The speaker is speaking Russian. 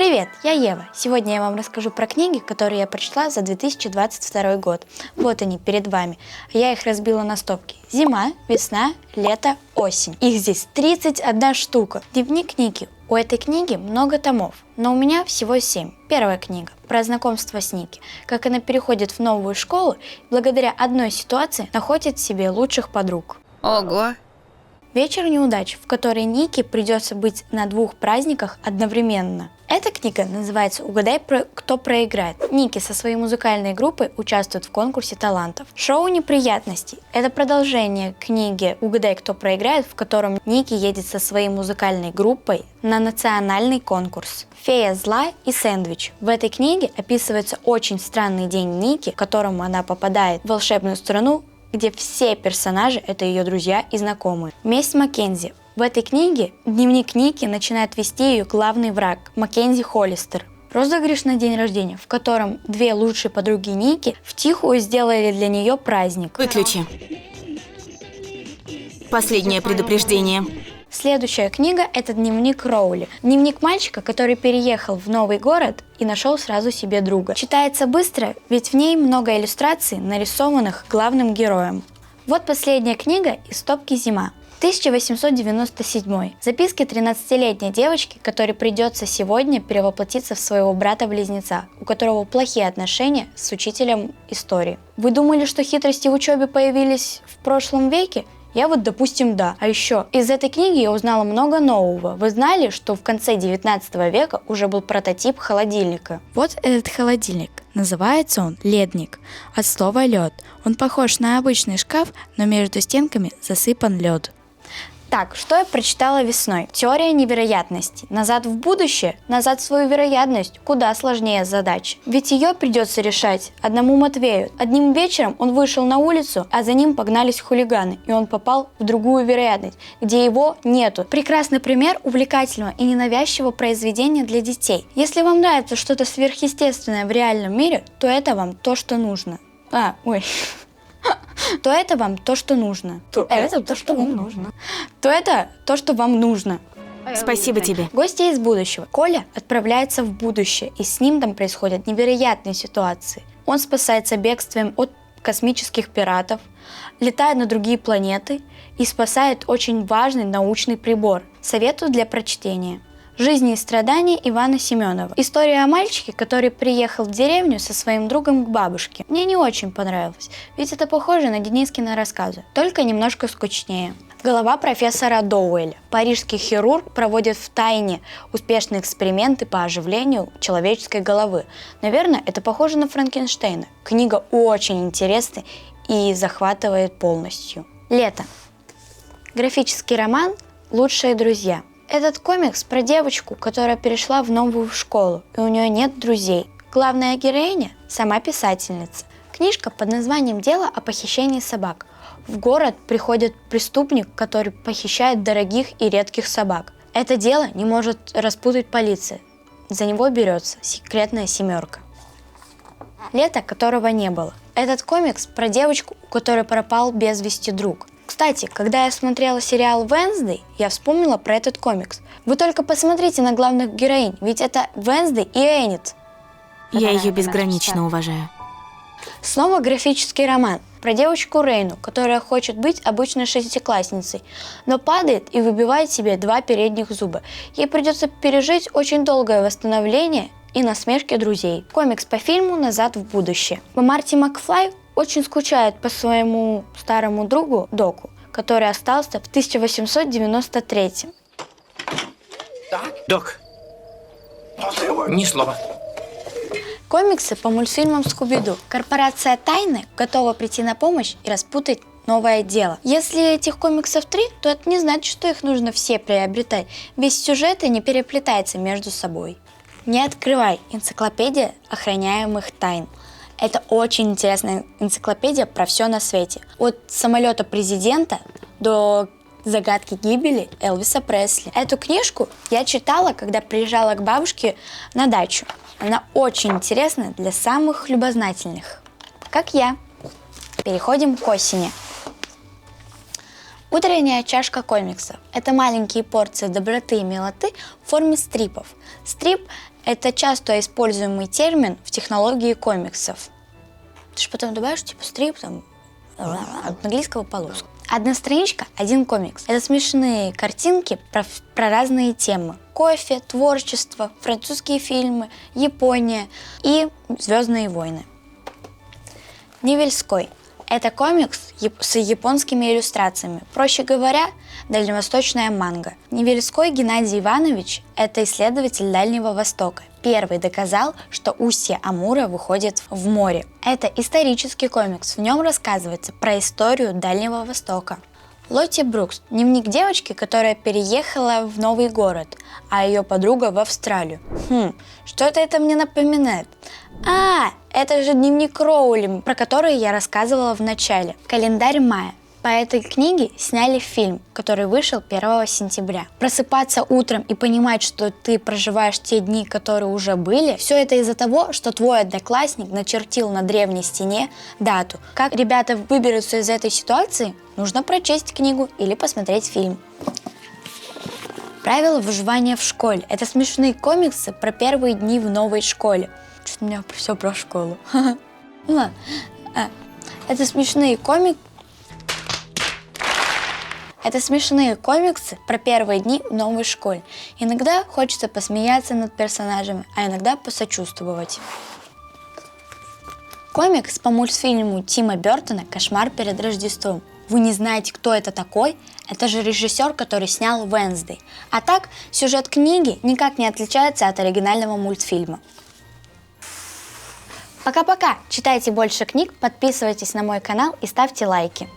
Привет, я Ева. Сегодня я вам расскажу про книги, которые я прочла за 2022 год. Вот они перед вами. Я их разбила на стопки. Зима, весна, лето, осень. Их здесь 31 штука. Дневник Ники. У этой книги много томов, но у меня всего 7. Первая книга про знакомство с Ники, как она переходит в новую школу и благодаря одной ситуации находит себе лучших подруг. Ого! Вечер неудач, в которой Нике придется быть на 2 праздниках одновременно. Эта книга называется «Угадай, кто проиграет». Ники со своей музыкальной группой участвует в конкурсе талантов. Шоу неприятностей – это продолжение книги «Угадай, кто проиграет», в котором Ники едет со своей музыкальной группой на национальный конкурс. «Фея зла» и «Сэндвич». В этой книге описывается очень странный день Ники, в котором она попадает в волшебную страну, где все персонажи – это ее друзья и знакомые. Месть Маккензи. В этой книге дневник Ники начинает вести ее главный враг – Маккензи Холлистер. Розыгрыш на день рождения, в котором 2 лучшие подруги Ники втихую сделали для нее праздник. Выключи. Последнее предупреждение. Следующая книга – это дневник Роули. Дневник мальчика, который переехал в новый город и нашел сразу себе друга. Читается быстро, ведь в ней много иллюстраций, нарисованных главным героем. Вот последняя книга из стопки «Зима». 1897. Записки 13-летней девочки, которой придется сегодня перевоплотиться в своего брата-близнеца, у которого плохие отношения с учителем истории. Вы думали, что хитрости в учебе появились в прошлом веке? Я вот, допустим, да. А еще из этой книги я узнала много нового. Вы знали, что в конце 19 века уже был прототип холодильника? Вот этот холодильник. Называется он ледник, от слова лед. Он похож на обычный шкаф, но между стенками засыпан лед. Так, что я прочитала весной? Теория невероятности. Назад в будущее? Назад в свою вероятность? Куда сложнее задача. Ведь ее придется решать одному Матвею. Одним вечером он вышел на улицу, а за ним погнались хулиганы, и он попал в другую вероятность, где его нету. Прекрасный пример увлекательного и ненавязчивого произведения для детей. Если вам нравится что-то сверхъестественное в реальном мире, то это вам то, что нужно. То это вам то, что нужно. То это то, что вам нужно. То это то, что вам нужно. Спасибо тебе. Гости из будущего. Коля отправляется в будущее, и с ним там происходят невероятные ситуации. Он спасается бегством от космических пиратов, летает на другие планеты и спасает очень важный научный прибор. Советую для прочтения. «Жизни и страдания» Ивана Семенова. История о мальчике, который приехал в деревню со своим другом к бабушке. Мне не очень понравилось, ведь это похоже на Денискины рассказы, только немножко скучнее. Голова профессора Доуэля. Парижский хирург проводит в тайне успешные эксперименты по оживлению человеческой головы. Наверное, это похоже на Франкенштейна. Книга очень интересная и захватывает полностью. Лето. Графический роман «Лучшие друзья». Этот комикс про девочку, которая перешла в новую школу, и у нее нет друзей. Главная героиня – сама писательница. Книжка под названием «Дело о похищении собак». В город приходит преступник, который похищает дорогих и редких собак. Это дело не может распутать полиция. За него берется секретная 7. Лето, которого не было. Этот комикс про девочку, у которой пропал без вести друг. Кстати, когда я смотрела сериал «Вэнсдей», я вспомнила про этот комикс. Вы только посмотрите на главных героинь, ведь это Вэнсдей и Энит. Я ее безгранично уважаю. Снова графический роман про девочку Рейну, которая хочет быть обычной 6-классницей, но падает и выбивает себе 2 передних зуба. Ей придется пережить очень долгое восстановление и насмешки друзей. Комикс по фильму «Назад в будущее». Марти Макфлай очень скучает по своему старому другу Доку, который остался в 1893. Док, ни слова. Комиксы по мультфильмам «Скуби-Ду». Корпорация Тайны готова прийти на помощь и распутать новое дело. Если этих комиксов 3, то это не значит, что их нужно все приобретать, ведь сюжеты не переплетаются между собой. Не открывай. Энциклопедия охраняемых тайн. Это очень интересная энциклопедия про все на свете. От самолета президента до загадки гибели Элвиса Пресли. Эту книжку я читала, когда приезжала к бабушке на дачу. Она очень интересна для самых любознательных, как я. Переходим к осени. Утренняя чашка комиксов – это маленькие порции доброты и милоты в форме стрипов. Стрип Это часто используемый термин в технологии комиксов. Ты же потом добавишь, типа, стрип, там, от английского полоску. Одна страничка, один комикс. Это смешные картинки про разные темы. Кофе, творчество, французские фильмы, Япония и «Звездные войны». Невельской. Это комикс с японскими иллюстрациями. Проще говоря, дальневосточная манга. Невельской Геннадий Иванович – это исследователь Дальнего Востока. Первый доказал, что устье Амура выходит в море. Это исторический комикс. В нем рассказывается про историю Дальнего Востока. Лотти Брукс – дневник девочки, которая переехала в новый город, а ее подруга в Австралию. Что-то это мне напоминает. Это же дневник Роулинг, про который я рассказывала в начале. Календарь мая. По этой книге сняли фильм, который вышел 1 сентября. Просыпаться утром и понимать, что ты проживаешь те дни, которые уже были, все это из-за того, что твой одноклассник начертил на древней стене дату. Как ребята выберутся из этой ситуации, нужно прочесть книгу или посмотреть фильм. Правила выживания в школе. Это смешные комиксы про первые дни в новой школе. Что-то у меня все про школу. Это смешные комиксы про первые дни в новой школе. Иногда хочется посмеяться над персонажами, а иногда посочувствовать. Комикс по мультфильму Тима Бертона «Кошмар перед Рождеством». Вы не знаете, кто это такой? Это же режиссер, который снял «Вэнсдей». А так, сюжет книги никак не отличается от оригинального мультфильма. Пока-пока! Читайте больше книг, подписывайтесь на мой канал и ставьте лайки.